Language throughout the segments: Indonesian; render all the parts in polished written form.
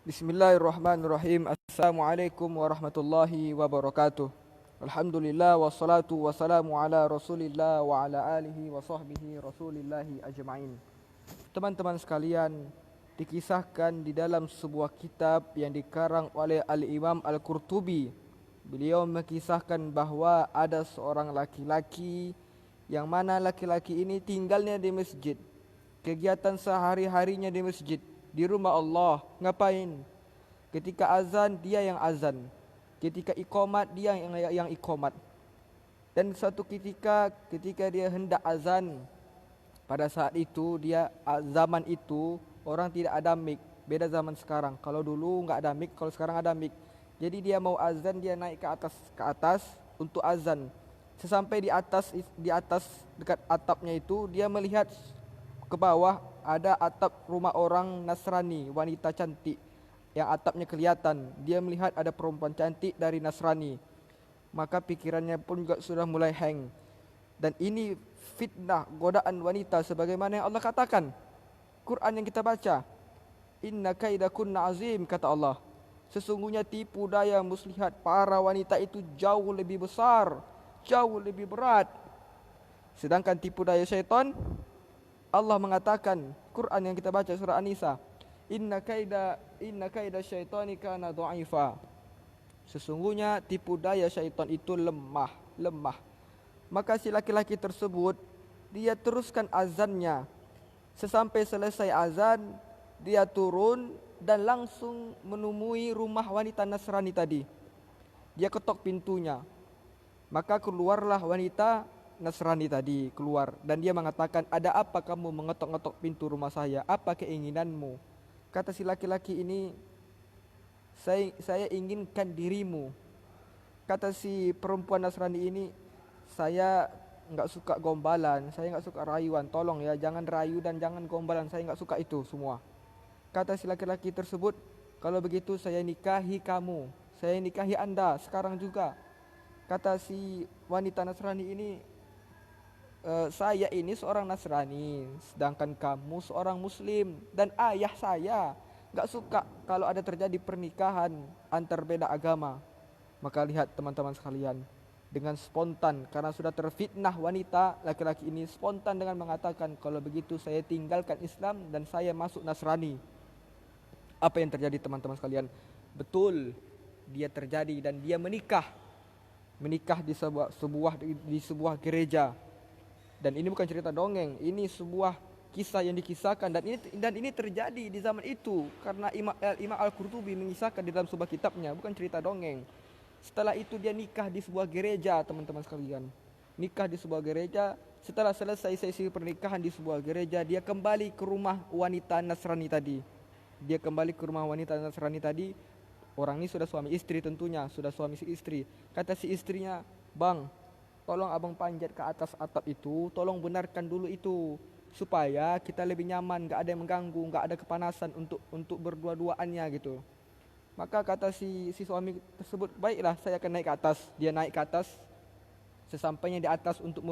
Bismillahirrahmanirrahim. Assalamualaikum warahmatullahi wabarakatuh. Alhamdulillah wassalatu wassalamu ala Rasulillah wa ala alihi wa sahbihi Rasulillahi ajma'in. Teman-teman sekalian, dikisahkan di dalam sebuah kitab yang dikarang oleh Al-Imam Al-Qurtubi. Beliau mengisahkan bahwa ada seorang laki-laki yang mana laki-laki ini tinggalnya di masjid. Kegiatan sehari-harinya di masjid, di rumah Allah. Ngapain? Ketika azan dia yang azan, ketika iqamat dia yang iqamat. Dan suatu ketika dia hendak azan, pada saat itu zaman itu orang tidak ada mic. Beda zaman sekarang. Kalau dulu enggak ada mic, kalau sekarang ada mic. Jadi dia mau azan, dia naik ke atas untuk azan. Sesampai di atas dekat atapnya itu, dia melihat ke bawah ada atap rumah orang Nasrani, wanita cantik yang atapnya kelihatan. Dia melihat ada perempuan cantik dari Nasrani. Maka pikirannya pun juga sudah mulai hang. Dan ini fitnah, godaan wanita sebagaimana yang Allah katakan. Quran yang kita baca, inna kaidakunna azim, kata Allah. Sesungguhnya tipu daya muslihat para wanita itu jauh lebih besar, jauh lebih berat. Sedangkan tipu daya syaitan, Allah mengatakan, Quran yang kita baca surah An-Nisa, inna kaida syaitani kana dha'ifa. Sesungguhnya tipu daya syaitan itu lemah. Maka si laki-laki tersebut, dia teruskan azannya. Sesampai selesai azan, dia turun dan langsung menemui rumah wanita Nasrani tadi. Dia ketok pintunya. Maka keluarlah wanita Nasrani tadi keluar, dan dia mengatakan, ada apa kamu mengetok-ngetok pintu rumah saya? Apa keinginanmu? Kata si laki-laki ini, saya inginkan dirimu. Kata si perempuan Nasrani ini, saya enggak suka gombalan, saya enggak suka rayuan. Tolong ya, jangan rayu dan jangan gombalan, saya enggak suka itu semua. Kata si laki-laki tersebut, kalau begitu saya nikahi kamu, saya nikahi Anda sekarang juga. Kata si wanita Nasrani ini, saya ini seorang Nasrani, sedangkan kamu seorang Muslim, dan ayah saya enggak suka kalau ada terjadi pernikahan antar beda agama. Maka lihat teman-teman sekalian, dengan spontan, karena sudah terfitnah wanita, laki-laki ini spontan dengan mengatakan, kalau begitu saya tinggalkan Islam dan saya masuk Nasrani. Apa yang terjadi teman-teman sekalian? Betul, dia terjadi dan dia menikah di sebuah gereja. Dan ini bukan cerita dongeng, ini sebuah kisah yang dikisahkan, dan ini terjadi di zaman itu karena Imam Al-Qurtubi mengisahkan di dalam sebuah kitabnya, bukan cerita dongeng. Setelah itu dia nikah di sebuah gereja, teman-teman sekalian. Nikah di sebuah gereja. Setelah selesai sesi pernikahan di sebuah gereja, dia kembali ke rumah wanita Nasrani tadi. Orang ini sudah suami istri tentunya, sudah suami istri. Kata si istrinya, bang, tolong abang panjat ke atas atap itu, tolong benarkan dulu itu, supaya kita lebih nyaman, gak ada yang mengganggu, gak ada kepanasan untuk berdua-duaannya gitu. Maka kata si suami tersebut, baiklah saya akan naik ke atas. Dia naik ke atas. Sesampainya di atas untuk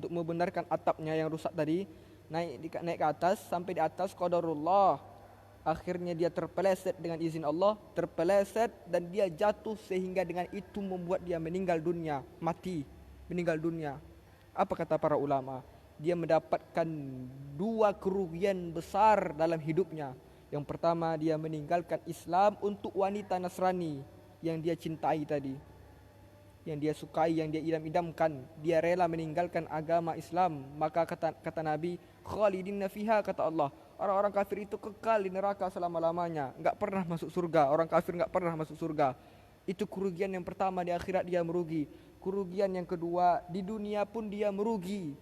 membenarkan atapnya yang rusak tadi, naik ke atas, sampai di atas qadarullah. Akhirnya dia terpeleset dengan izin Allah, terpeleset dan dia jatuh sehingga dengan itu membuat dia meninggal dunia. Apa kata para ulama? Dia mendapatkan dua kerugian besar dalam hidupnya. Yang pertama, dia meninggalkan Islam untuk wanita Nasrani yang dia cintai tadi, yang dia sukai, yang dia idam-idamkan. Dia rela meninggalkan agama Islam. Maka kata Nabi, khalidina fiha, kata Allah, orang-orang kafir itu kekal di neraka selama-lamanya, enggak pernah masuk surga. Orang kafir enggak pernah masuk surga. Itu kerugian yang pertama, di akhirat dia merugi. Kerugian yang kedua, di dunia pun dia merugi.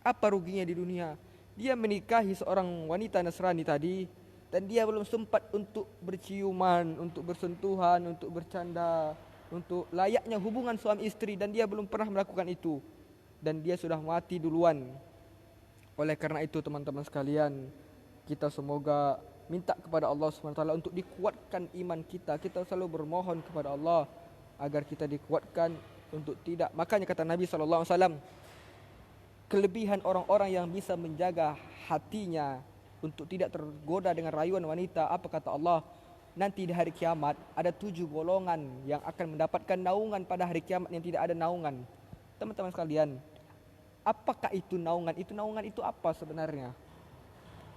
Apa ruginya di dunia? Dia menikahi seorang wanita Nasrani tadi, dan dia belum sempat untuk berciuman, untuk bersentuhan, untuk bercanda, untuk layaknya hubungan suami istri, dan dia belum pernah melakukan itu, dan dia sudah mati duluan. Oleh karena itu teman-teman sekalian, kita semoga minta kepada Allah SWT untuk dikuatkan iman kita. Kita selalu bermohon kepada Allah agar kita dikuatkan untuk tidak. Makanya kata Nabi SAW, kelebihan orang-orang yang bisa menjaga hatinya untuk tidak tergoda dengan rayuan wanita. Apa kata Allah? nanti di hari kiamat ada 7 golongan yang akan mendapatkan naungan pada hari kiamat yang tidak ada naungan. Teman-teman sekalian, apakah itu naungan? Naungan itu apa sebenarnya?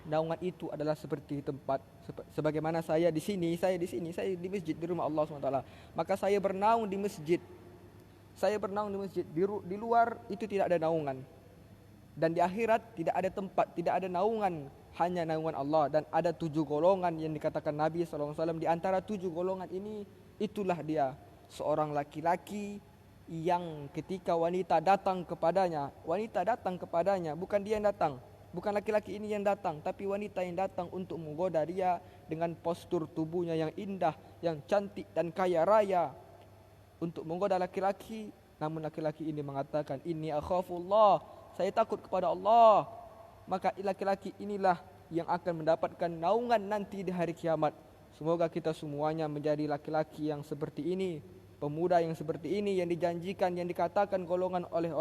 Naungan itu adalah seperti tempat, sebagaimana saya di sini, saya di masjid di rumah Allah SWT. Maka saya bernaung di masjid. Di luar itu tidak ada naungan. Dan di akhirat tidak ada tempat, tidak ada naungan, hanya naungan Allah. Dan ada 7 golongan yang dikatakan Nabi SAW. Di antara 7 golongan ini, itulah dia, seorang laki-laki yang ketika wanita datang kepadanya, bukan dia yang datang, bukan laki-laki ini yang datang, tapi wanita yang datang untuk menggoda dia dengan postur tubuhnya yang indah, yang cantik dan kaya raya, untuk menggoda laki-laki. Namun laki-laki ini mengatakan, inni akhafullah, saya takut kepada Allah. Maka laki-laki inilah yang akan mendapatkan naungan nanti di hari kiamat. Semoga kita semuanya menjadi laki-laki yang seperti ini, pemuda yang seperti ini, yang dijanjikan, yang dikatakan golongan oleh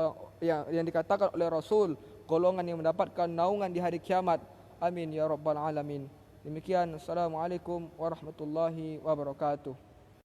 yang dikatakan oleh Rasul, golongan yang mendapatkan naungan di hari kiamat. Amin ya rabbal alamin. Demikian, assalamualaikum warahmatullahi wabarakatuh.